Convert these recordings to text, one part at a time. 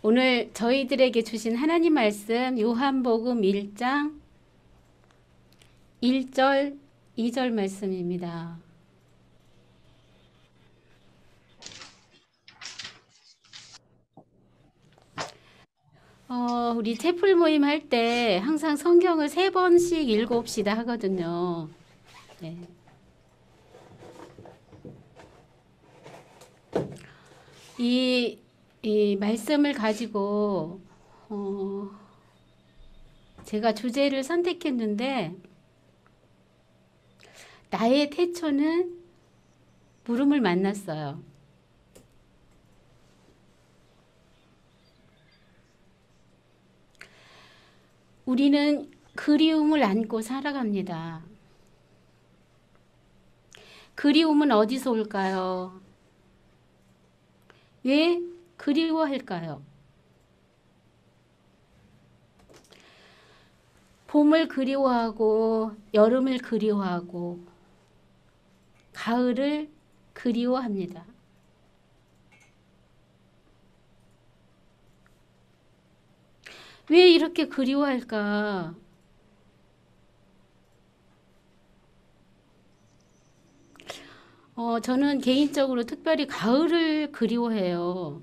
오늘 저희들에게 주신 하나님 말씀 요한복음 1장 1절, 2절 말씀입니다. 우리 채플 모임 할 때 항상 성경을 3번씩 읽어봅시다 하거든요. 네. 이 말씀을 가지고 제가 주제를 선택했는데 나의 태초는 물음을 만났어요. 우리는 그리움을 안고 살아갑니다. 그리움은 어디서 올까요? 왜 그리워할까요? 봄을 그리워하고 여름을 그리워하고 가을을 그리워합니다. 왜 이렇게 그리워할까? 저는 개인적으로 특별히 가을을 그리워해요.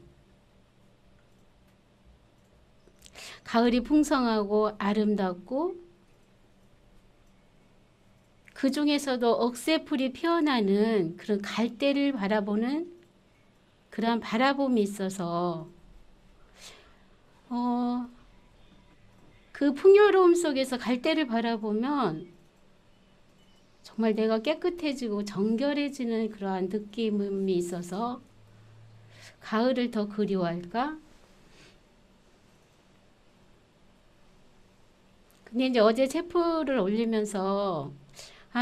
가을이 풍성하고 아름답고 그 중에서도 억새풀이 피어나는 그런 갈대를 바라보는 그런 바라봄이 있어서 그 풍요로움 속에서 갈대를 바라보면 정말 내가 깨끗해지고 정결해지는 그러한 느낌이 있어서 가을을 더 그리워할까? 근데 이제 어제 체프를 올리면서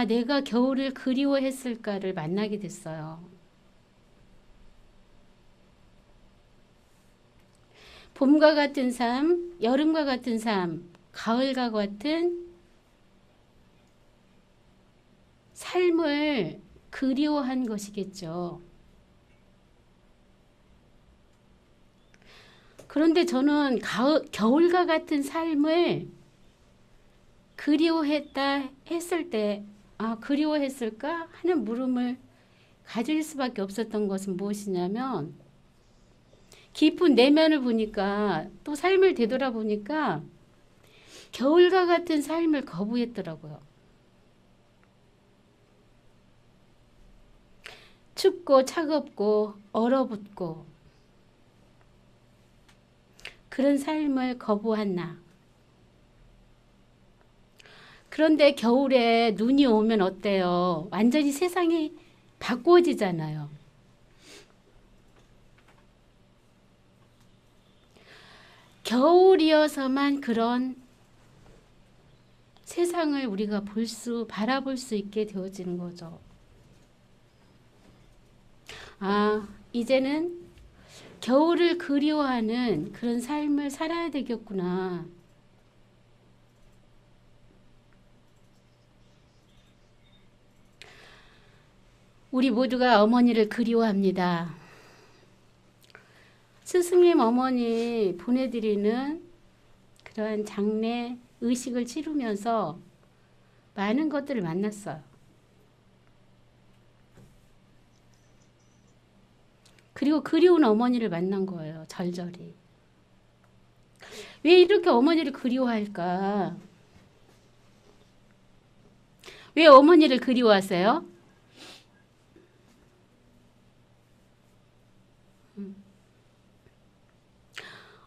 내가 겨울을 그리워했을까를 만나게 됐어요. 봄과 같은 삶, 여름과 같은 삶, 가을과 같은 삶을 그리워한 것이겠죠. 그런데 저는 겨울과 같은 삶을 그리워했다 했을 때, 그리워했을까? 하는 물음을 가질 수밖에 없었던 것은 무엇이냐면, 깊은 내면을 보니까, 또 삶을 되돌아보니까, 겨울과 같은 삶을 거부했더라고요. 춥고 차갑고 얼어붙고 그런 삶을 거부한 나. 그런데 겨울에 눈이 오면 어때요? 완전히 세상이 바꾸어지잖아요. 겨울이어서만 그런 세상을 우리가 바라볼 수 있게 되어지는 거죠. 이제는 겨울을 그리워하는 그런 삶을 살아야 되겠구나. 우리 모두가 어머니를 그리워합니다. 스승님 어머니 보내드리는 그런 장례 의식을 치르면서 많은 것들을 만났어요. 그리고 그리운 어머니를 만난 거예요. 절절히. 왜 이렇게 어머니를 그리워할까? 왜 어머니를 그리워하세요?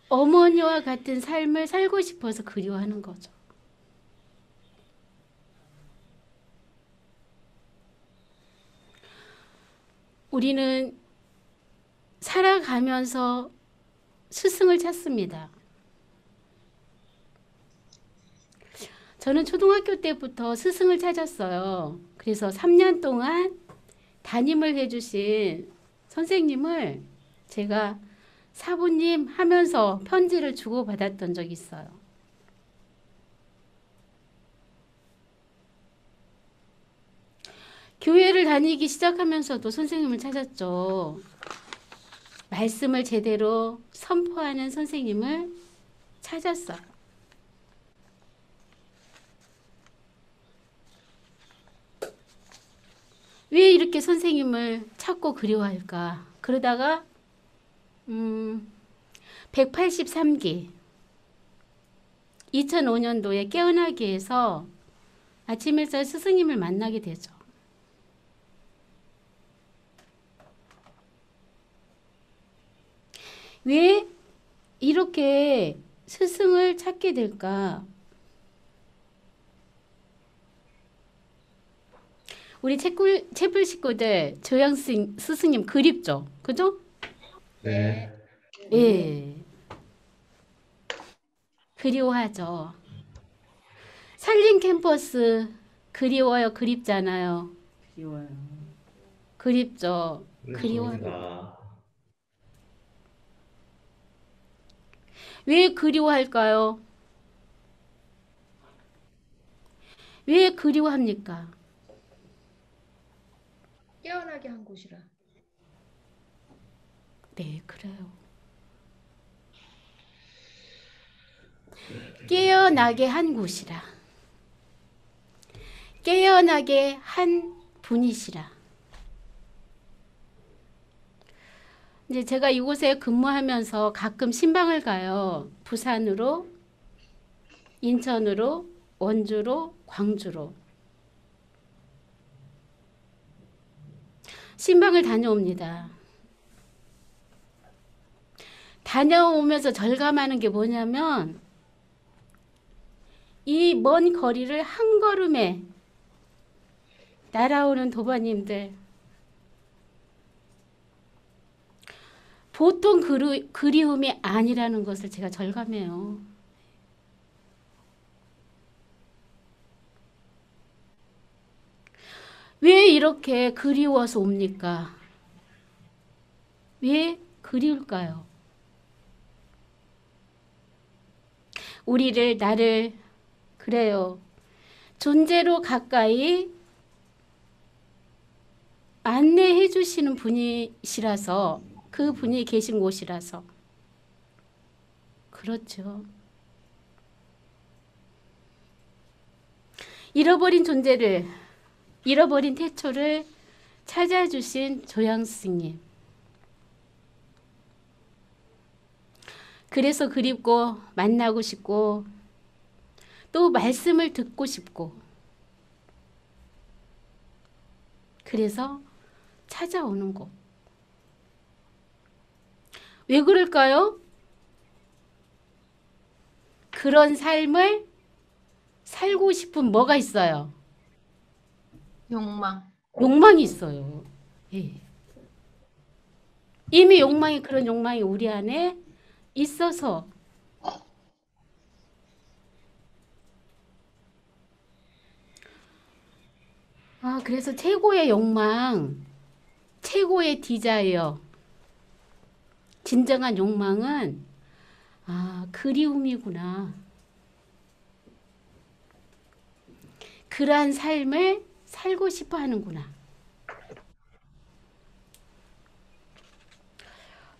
어머니와 같은 삶을 살고 싶어서 그리워하는 거죠. 우리는 살아가면서 스승을 찾습니다. 저는 초등학교 때부터 스승을 찾았어요. 그래서 3년 동안 담임을 해주신 선생님을 제가 사부님 하면서 편지를 주고받았던 적이 있어요. 교회를 다니기 시작하면서도 선생님을 찾았죠. 말씀을 제대로 선포하는 선생님을 찾았어요. 왜 이렇게 선생님을 찾고 그리워할까? 그러다가 183기 2005년도에 깨어나기에서 아침 일찍 스승님을 만나게 되죠. 왜 이렇게 스승을 찾게 될까? 우리 채플 식구들 조양 스승님 그립죠? 그죠? 네. 예. 그리워하죠. 산림 캠퍼스 그리워요, 그립잖아요. 그리워요. 그립죠. 그리워. 그렇습니다. 왜 그리워할까요? 왜 그리워합니까? 깨어나게 한 곳이라. 네, 그래요. 깨어나게 한 곳이라. 깨어나게 한 분이시라. 이제 제가 이곳에 근무하면서 가끔 신방을 가요. 부산으로, 인천으로, 원주로, 광주로. 신방을 다녀옵니다. 다녀오면서 절감하는 게 뭐냐면 이 먼 거리를 한 걸음에 날아오는 도반님들. 보통 그리움이 아니라는 것을 제가 절감해요. 왜 이렇게 그리워서 옵니까? 왜 그리울까요? 우리를, 나를, 그래요. 존재로 가까이 안내해 주시는 분이시라서, 그 분이 계신 곳이라서. 그렇죠. 잃어버린 존재를, 잃어버린 태초를 찾아주신 조양 스승님. 그래서 그립고 만나고 싶고 또 말씀을 듣고 싶고 그래서 찾아오는 곳. 왜 그럴까요? 그런 삶을 살고 싶은 뭐가 있어요? 욕망. 욕망이 있어요. 예. 이미 그런 욕망이 우리 안에 있어서 그래서 최고의 욕망, 최고의 디자이어, 진정한 욕망은 그리움이구나. 그러한 삶을 살고 싶어 하는구나.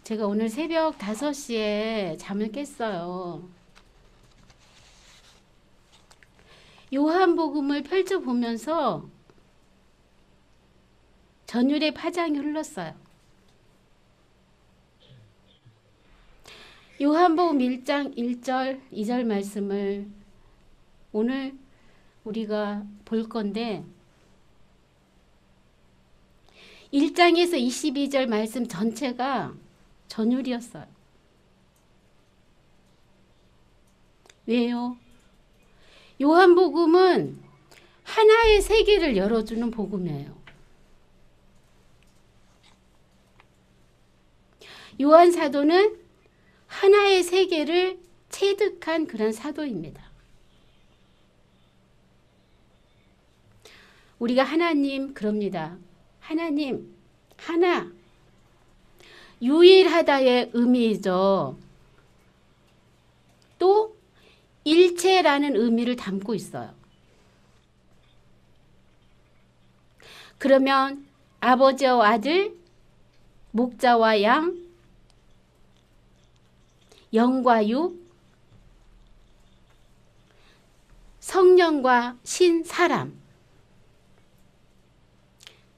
제가 오늘 새벽 5시에 잠을 깼어요. 요한복음을 펼쳐보면서 전율의 파장이 흘렀어요. 요한복음 1장 1절 2절 말씀을 오늘 우리가 볼 건데 1장에서 22절 말씀 전체가 전율이었어요. 왜요? 요한복음은 하나의 세계를 열어주는 복음이에요. 요한 사도는 하나의 세계를 체득한 그런 사도입니다. 우리가 하나님 그럽니다. 하나님 하나 유일하다의 의미이죠. 또 일체라는 의미를 담고 있어요. 그러면 아버지와 아들, 목자와 양, 영과 육, 성령과 신, 사람,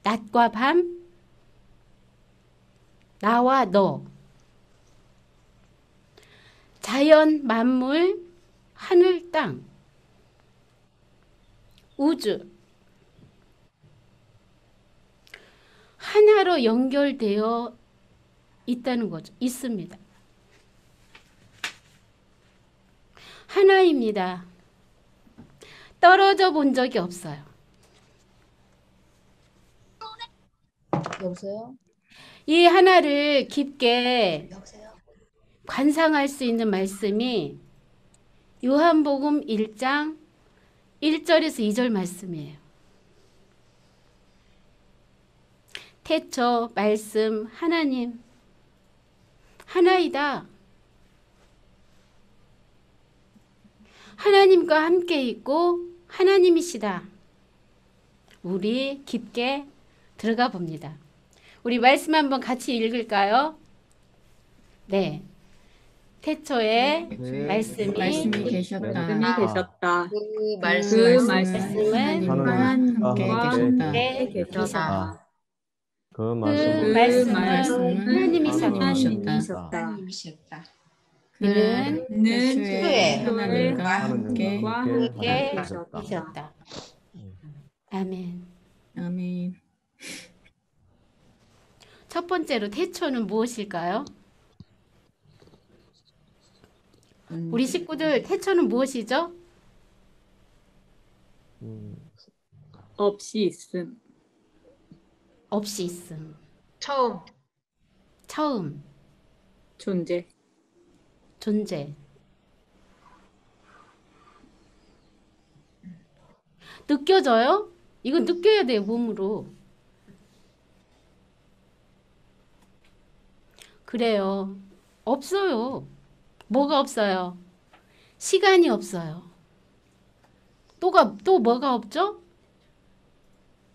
낮과 밤, 나와 너, 자연, 만물, 하늘, 땅, 우주, 하나로 연결되어 있다는 거죠. 있습니다. 하나입니다. 떨어져 본 적이 없어요. 여보세요? 이 하나를 깊게 관상할 수 있는 말씀이 요한복음 1장 1절에서 2절 말씀이에요. 태초 말씀 하나님 하나이다. 하나님과 함께 있고 하나님이시다. 우리 깊게 들어가 봅니다. 우리 말씀 한번 같이 읽을까요? 네. 태초에 말씀이 계셨다. 그 말씀은 하나님과 함께 계셨다. 그 그 말씀은 말씀은 하나님이셨다. 하나님이셨다. 그는 애초에 하나님과 함께 계셨다. 아멘. 아멘. 첫 번째로 태초는 무엇일까요? 우리 식구들 태초는 무엇이죠? 없이 있음. 없이 있음. 처음. 처음. 존재. 존재. 느껴져요? 이건 느껴야 돼요, 몸으로. 그래요. 없어요. 뭐가 없어요? 시간이 없어요. 또 뭐가 없죠?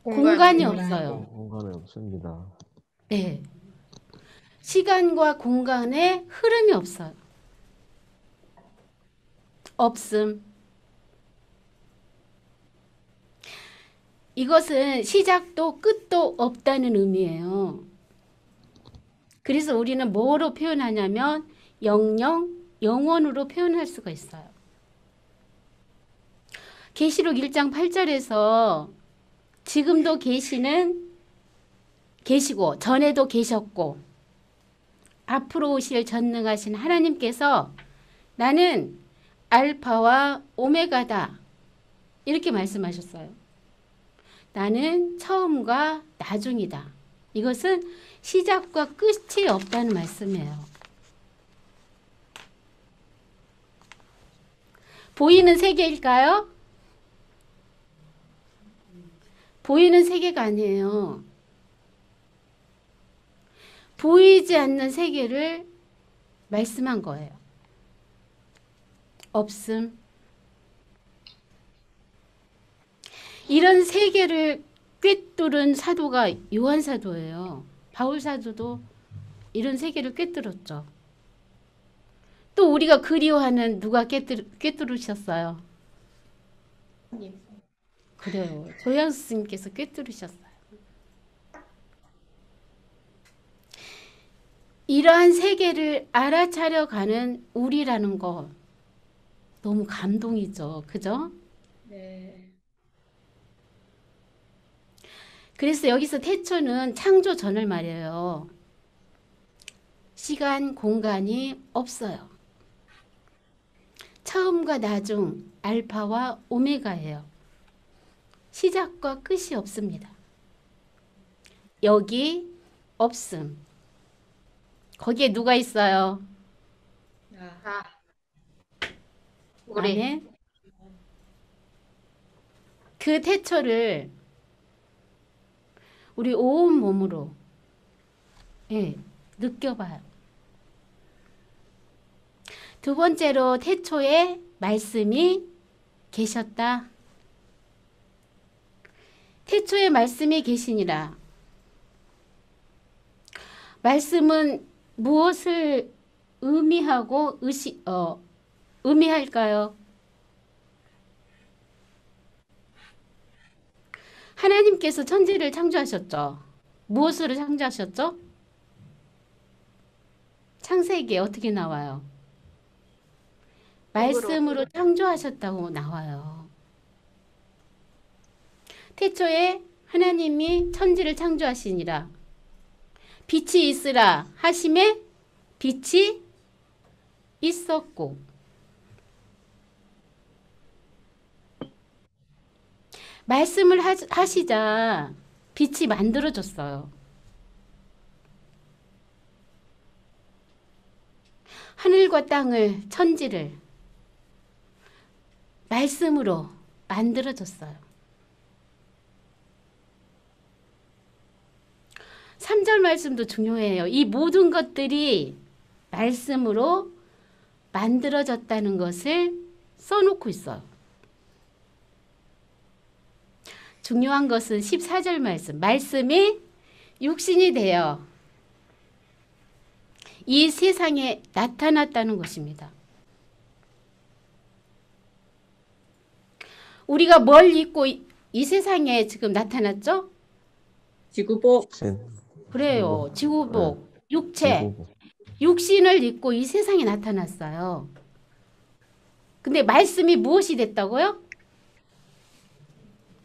공간이 없어요. 공간이 없습니다. 네. 시간과 공간의 흐름이 없어요. 없음. 이것은 시작도 끝도 없다는 의미예요. 그래서 우리는 뭐로 표현하냐면 영원으로 표현할 수가 있어요. 계시록 1장 8절에서 지금도 계시고 전에도 계셨고 앞으로 오실 전능하신 하나님께서 나는 알파와 오메가다 이렇게 말씀하셨어요. 나는 처음과 나중이다. 이것은 시작과 끝이 없다는 말씀이에요. 보이는 세계일까요? 보이는 세계가 아니에요. 보이지 않는 세계를 말씀한 거예요. 없음. 이런 세계를 꿰뚫은 사도가 요한 사도예요. 바울 사도도 이런 세계를 꿰뚫었죠. 또 우리가 그리워하는 누가 꿰뚫으셨어요? 그래요. 조양수 스님께서 꿰뚫으셨어요. 이러한 세계를 알아차려 가는 우리라는 거 너무 감동이죠. 그죠? 네. 그래서 여기서 태초는 창조 전을 말이에요. 시간, 공간이 없어요. 처음과 나중, 알파와 오메가예요. 시작과 끝이 없습니다. 여기 없음. 거기에 누가 있어요? 나. 아멘. 그 태초를 우리 온 몸으로 느껴봐요. 두 번째로 태초에 말씀이 계셨다. 태초에 말씀이 계시니라. 말씀은 무엇을 의미하고 의미할까요? 하나님께서 천지를 창조하셨죠. 무엇으로 창조하셨죠? 창세기에 어떻게 나와요? 말씀으로 창조하셨다고 나와요. 태초에 하나님이 천지를 창조하시니라. 빛이 있으라 하심에 빛이 있었고. 말씀을 하시자 빛이 만들어졌어요. 하늘과 땅을, 천지를 말씀으로 만들어졌어요. 3절 말씀도 중요해요. 이 모든 것들이 말씀으로 만들어졌다는 것을 써놓고 있어요. 중요한 것은 14절 말씀. 말씀이 육신이 되어 이 세상에 나타났다는 것입니다. 우리가 뭘 입고 이 세상에 지금 나타났죠? 지구복. 그래요. 지구복, 육체, 지구복. 육신을 입고 이 세상에 나타났어요. 근데 말씀이 무엇이 됐다고요?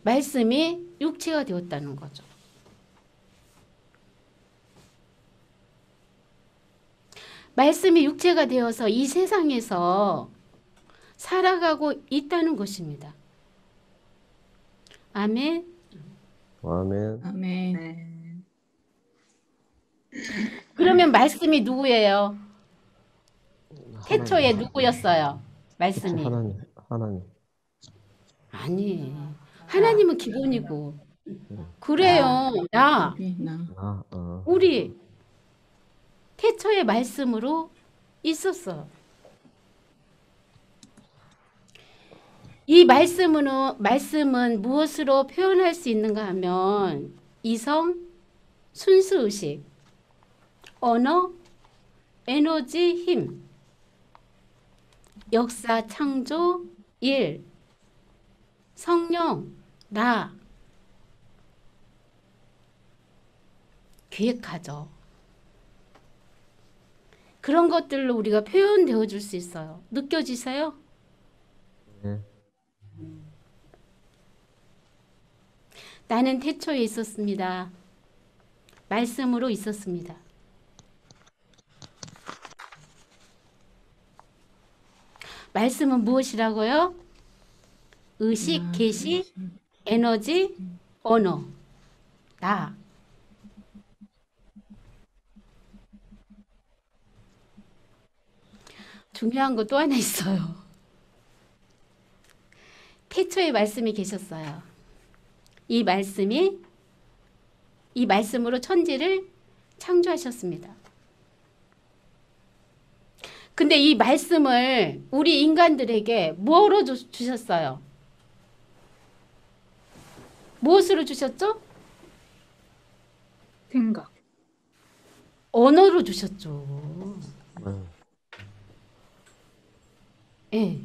말씀이 육체가 되었다는 거죠. 말씀이 육체가 되어서 이 세상에서 살아가고 있다는 것입니다. 아멘. 아멘. 아멘. 그러면 말씀이 누구예요? 태초에 누구였어요? 말씀이. 하나님. 아니, 하나님은 기본이고. 그래요. 나. 우리 태초의 말씀으로 있었어. 이 말씀은 무엇으로 표현할 수 있는가 하면 이성, 순수의식, 언어, 에너지, 힘, 역사, 창조, 일, 성령, 나, 계획하죠. 그런 것들로 우리가 표현되어 줄 수 있어요. 느껴지세요? 네. 나는 태초에 있었습니다. 말씀으로 있었습니다. 말씀은 무엇이라고요? 의식, 계시, 에너지, 언어, 나. 중요한 거 또 하나 있어요. 태초에 말씀이 계셨어요. 이 말씀으로 천지를 창조하셨습니다. 근데 이 말씀을 우리 인간들에게 뭐로 주셨어요? 무엇으로 주셨죠? 생각. 언어로 주셨죠. 예.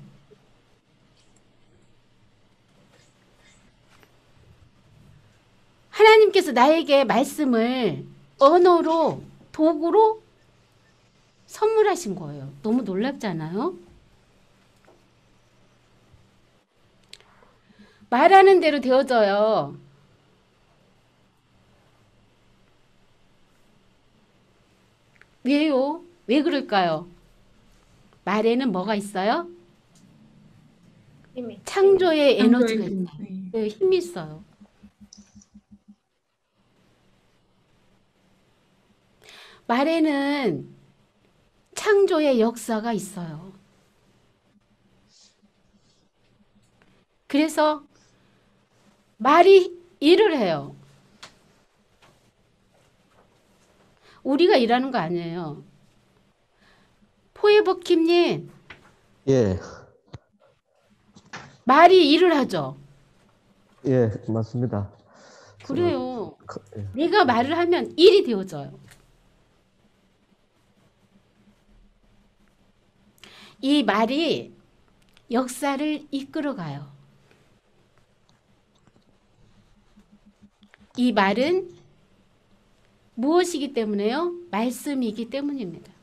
하나님께서 나에게 말씀을 언어로, 도구로 선물하신 거예요. 너무 놀랍잖아요? 말하는 대로 되어져요. 왜요? 왜 그럴까요? 말에는 뭐가 있어요? 창조의 에너지가 있어요. 네, 힘이 있어요. 말에는 창조의 역사가 있어요. 그래서 말이 일을 해요. 우리가 일하는 거 아니에요. 포에버킴님, 예. 말이 일을 하죠. 예, 맞습니다. 그래요. 예. 내가 말을 하면 일이 되어져요. 이 말이 역사를 이끌어가요. 이 말은 무엇이기 때문에요? 말씀이기 때문입니다.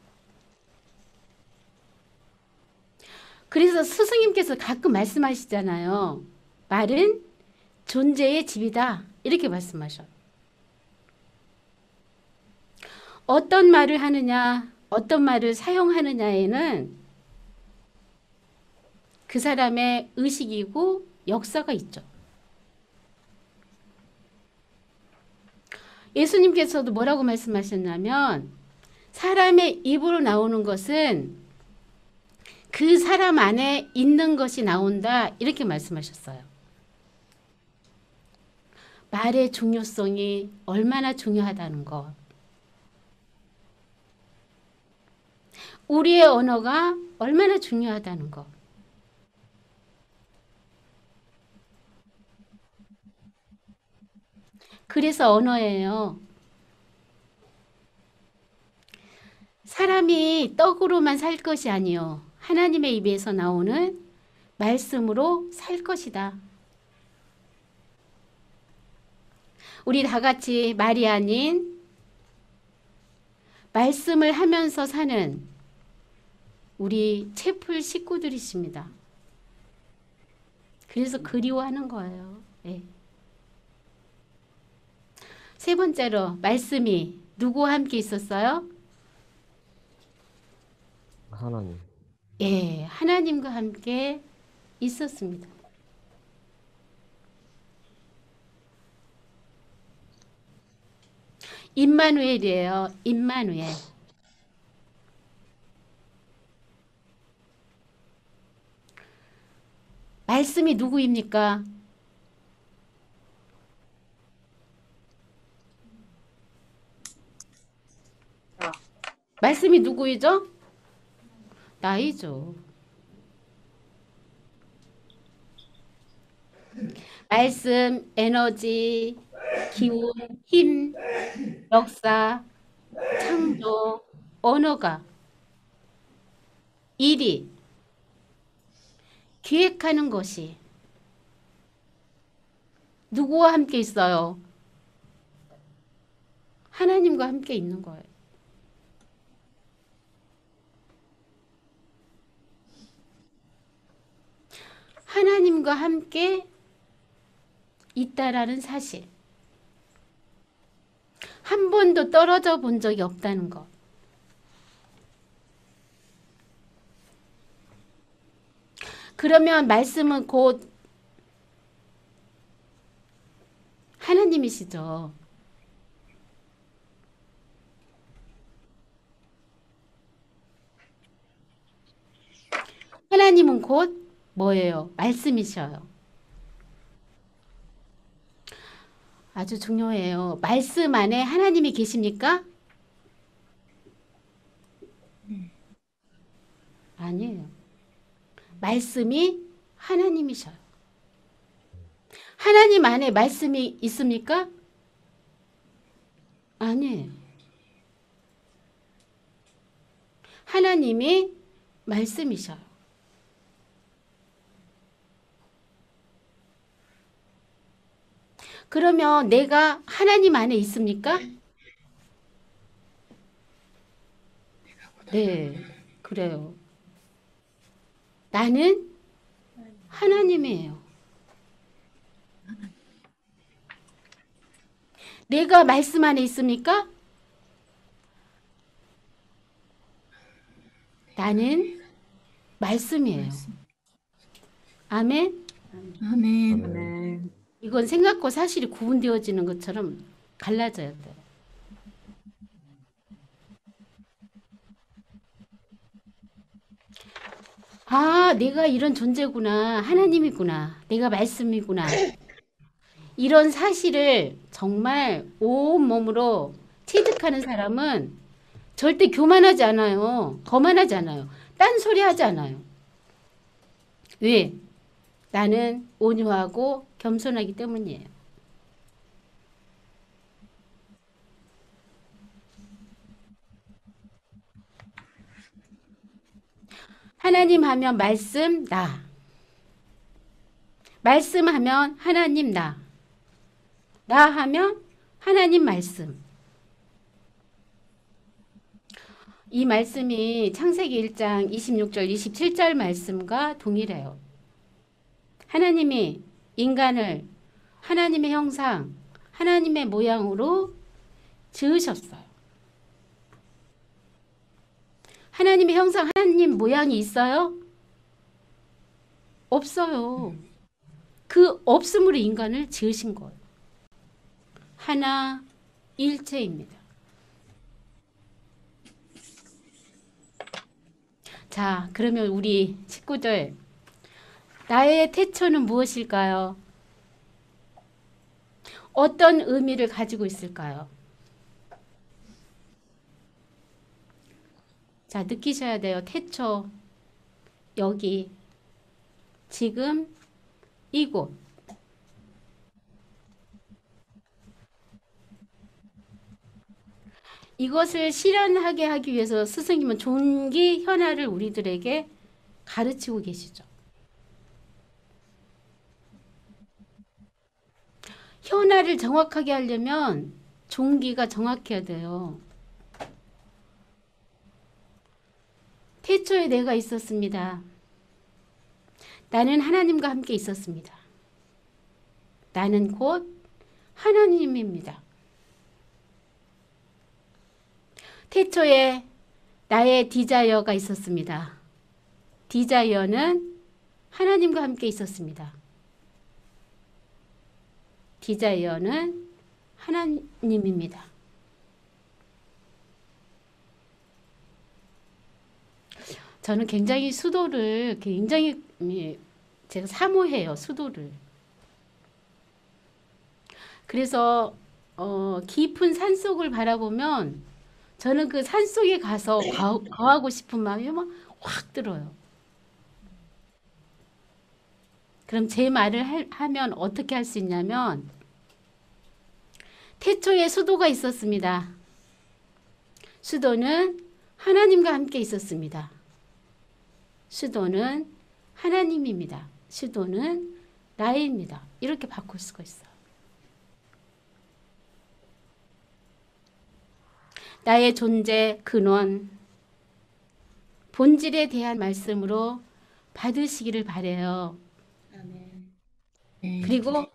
그래서 스승님께서 가끔 말씀하시잖아요. 말은 존재의 집이다. 이렇게 말씀하셔요. 어떤 말을 하느냐, 어떤 말을 사용하느냐에는 그 사람의 의식이고 역사가 있죠. 예수님께서도 뭐라고 말씀하셨냐면 사람의 입으로 나오는 것은 그 사람 안에 있는 것이 나온다. 이렇게 말씀하셨어요. 말의 중요성이 얼마나 중요하다는 것. 우리의 언어가 얼마나 중요하다는 것. 그래서 언어예요. 사람이 떡으로만 살 것이 아니요. 하나님의 입에서 나오는 말씀으로 살 것이다. 우리 다 같이 말이 아닌 말씀을 하면서 사는 우리 채플 식구들이십니다. 그래서 그리워하는 거예요. 네. 세 번째로 말씀이 누구와 함께 있었어요? 하나님. 예, 하나님과 함께 있었습니다. 임마누엘이에요. 임마누엘. 말씀이 누구입니까? 말씀이 누구이죠? 나이죠. 말씀, 에너지, 기운, 힘, 역사, 창조, 언어가, 일이, 기획하는 것이 누구와 함께 있어요? 하나님과 함께 있는 거예요. 하나님과 함께 있다라는 사실. 한 번도 떨어져 본 적이 없다는 것. 그러면 말씀은 곧 하나님이시죠. 하나님은 곧 뭐예요? 말씀이셔요. 아주 중요해요. 말씀 안에 하나님이 계십니까? 아니에요. 말씀이 하나님이셔요. 하나님 안에 말씀이 있습니까? 아니에요. 하나님이 말씀이셔요. 그러면 내가 하나님 안에 있습니까? 네, 그래요. 나는 하나님이에요. 내가 말씀 안에 있습니까? 나는 말씀이에요. 아멘. 아멘. 아멘. 이건 생각과 사실이 구분되어지는 것처럼 갈라져야 돼요. 아, 내가 이런 존재구나. 하나님이구나. 내가 말씀이구나. 이런 사실을 정말 온몸으로 체득하는 사람은 절대 교만하지 않아요. 거만하지 않아요. 딴소리 하지 않아요. 왜? 나는 온유하고 겸손하기 때문이에요. 하나님 하면 말씀, 나. 말씀하면 하나님, 나. 나 하면 하나님 말씀. 이 말씀이 창세기 1장 26절, 27절 말씀과 동일해요. 하나님이 인간을 하나님의 형상, 하나님의 모양으로 지으셨어요. 하나님의 형상, 하나님 모양이 있어요? 없어요. 그 없음으로 인간을 지으신 거예요. 하나, 일체입니다. 자, 그러면 우리 19절. 나의 태초는 무엇일까요? 어떤 의미를 가지고 있을까요? 자, 느끼셔야 돼요. 태초. 여기. 지금. 이곳. 이것을 실현하게 하기 위해서 스승님은 종기 현화를 우리들에게 가르치고 계시죠. 현화를 정확하게 하려면 종기가 정확해야 돼요. 태초에 내가 있었습니다. 나는 하나님과 함께 있었습니다. 나는 곧 하나님입니다. 태초에 나의 디자이어가 있었습니다. 디자이어는 하나님과 함께 있었습니다. 디자이어는 하나님입니다. 저는 굉장히 수도를 굉장히 제가 사모해요. 수도를. 그래서 깊은 산속을 바라보면 저는 그 산속에 가서 거하고 싶은 마음이 막 확 들어요. 그럼 제 말을 하면 어떻게 할 수 있냐면 태초에 수도가 있었습니다. 수도는 하나님과 함께 있었습니다. 수도는 하나님입니다. 수도는 나입니다. 이렇게 바꿀 수가 있어요. 나의 존재 근원 본질에 대한 말씀으로 받으시기를 바래요. 아멘. 그리고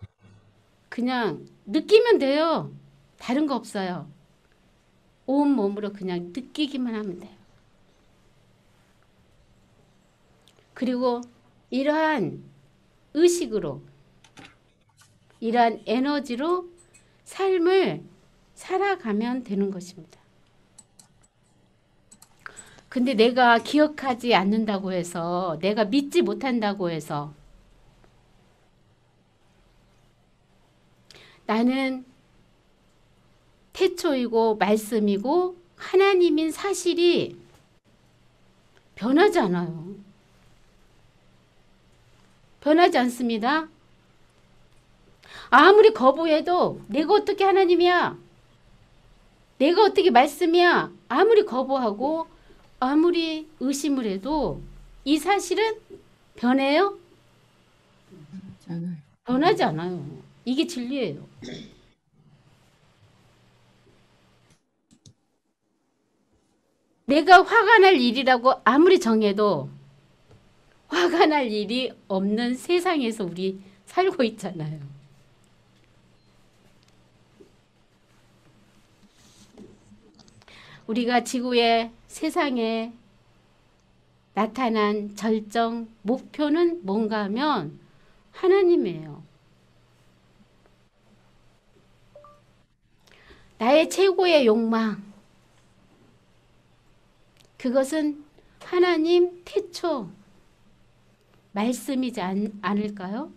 그냥 느끼면 돼요. 다른 거 없어요. 온 몸으로 그냥 느끼기만 하면 돼요. 그리고 이러한 의식으로 이러한 에너지로 삶을 살아가면 되는 것입니다. 근데 내가 기억하지 않는다고 해서 내가 믿지 못한다고 해서 나는 태초이고 말씀이고 하나님인 사실이 변하지 않아요. 변하지 않습니다. 아무리 거부해도 내가 어떻게 하나님이야? 내가 어떻게 말씀이야? 아무리 거부하고 아무리 의심을 해도 이 사실은 변해요? 변하지 않아요. 이게 진리예요. 내가 화가 날 일이라고 아무리 정해도 화가 날 일이 없는 세상에서 우리 살고 있잖아요. 우리가 지구의 세상에 나타난 절정 목표는 뭔가 하면 하나님이에요. 나의 최고의 욕망 그것은 하나님 태초 말씀이지 않을까요?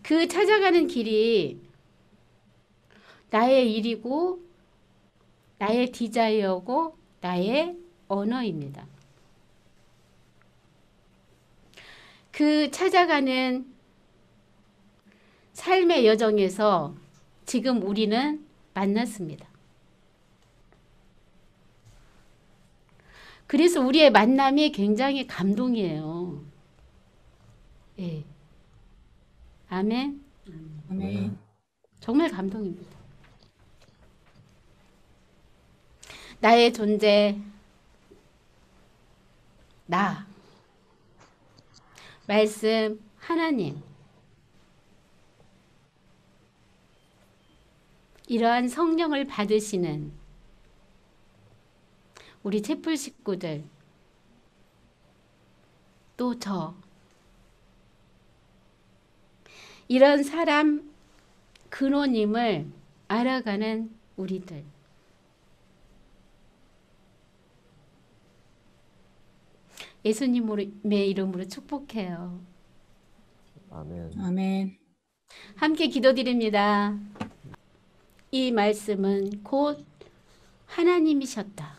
그 찾아가는 길이 나의 일이고 나의 디자이어고 나의 언어입니다. 그 찾아가는 삶의 여정에서 지금 우리는 만났습니다. 그래서 우리의 만남이 굉장히 감동이에요. 예. 아멘. 아멘. 정말 감동입니다. 나의 존재, 나, 말씀, 하나님. 이러한 성령을 받으시는 우리 채플 식구들, 또 저, 이런 사람 근원임을 알아가는 우리들. 예수님의 이름으로 축복해요. 아멘. 아멘. 함께 기도드립니다. 이 말씀은 곧 하나님이셨다.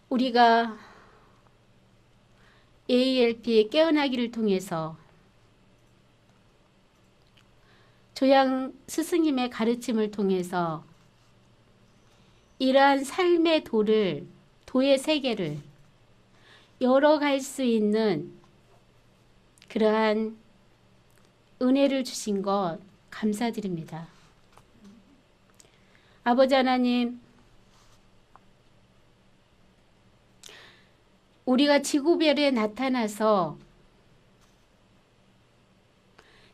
우리가 ALP 깨어나기를 통해서 조양 스승님의 가르침을 통해서 이러한 삶의 도의 세계를 열어갈 수 있는 그러한 은혜를 주신 것 감사드립니다. 아버지 하나님, 우리가 지구별에 나타나서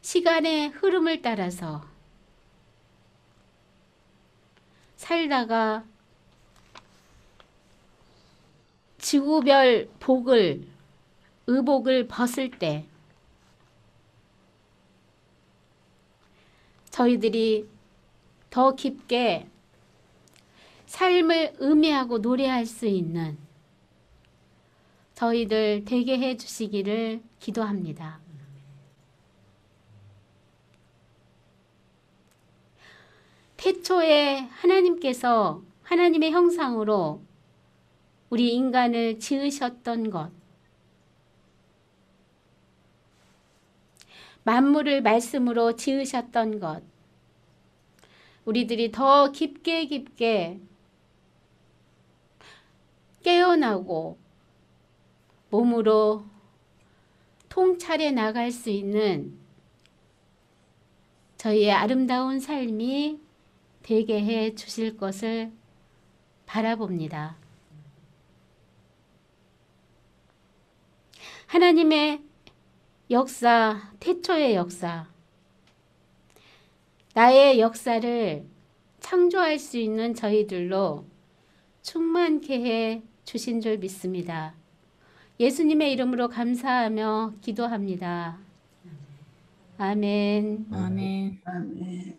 시간의 흐름을 따라서 살다가 지구별 의복을 벗을 때 저희들이 더 깊게 삶을 의미하고 노래할 수 있는 저희들 되게 해 주시기를 기도합니다. 태초에 하나님께서 하나님의 형상으로 우리 인간을 지으셨던 것, 만물을 말씀으로 지으셨던 것, 우리들이 더 깊게 깨어나고 몸으로 통찰해 나갈 수 있는 저희의 아름다운 삶이 되게 해 주실 것을 바라봅니다. 하나님의 역사, 태초의 역사, 나의 역사를 창조할 수 있는 저희들로 충만케 해 주신 줄 믿습니다. 예수님의 이름으로 감사하며 기도합니다. 아멘. 아멘. 아멘.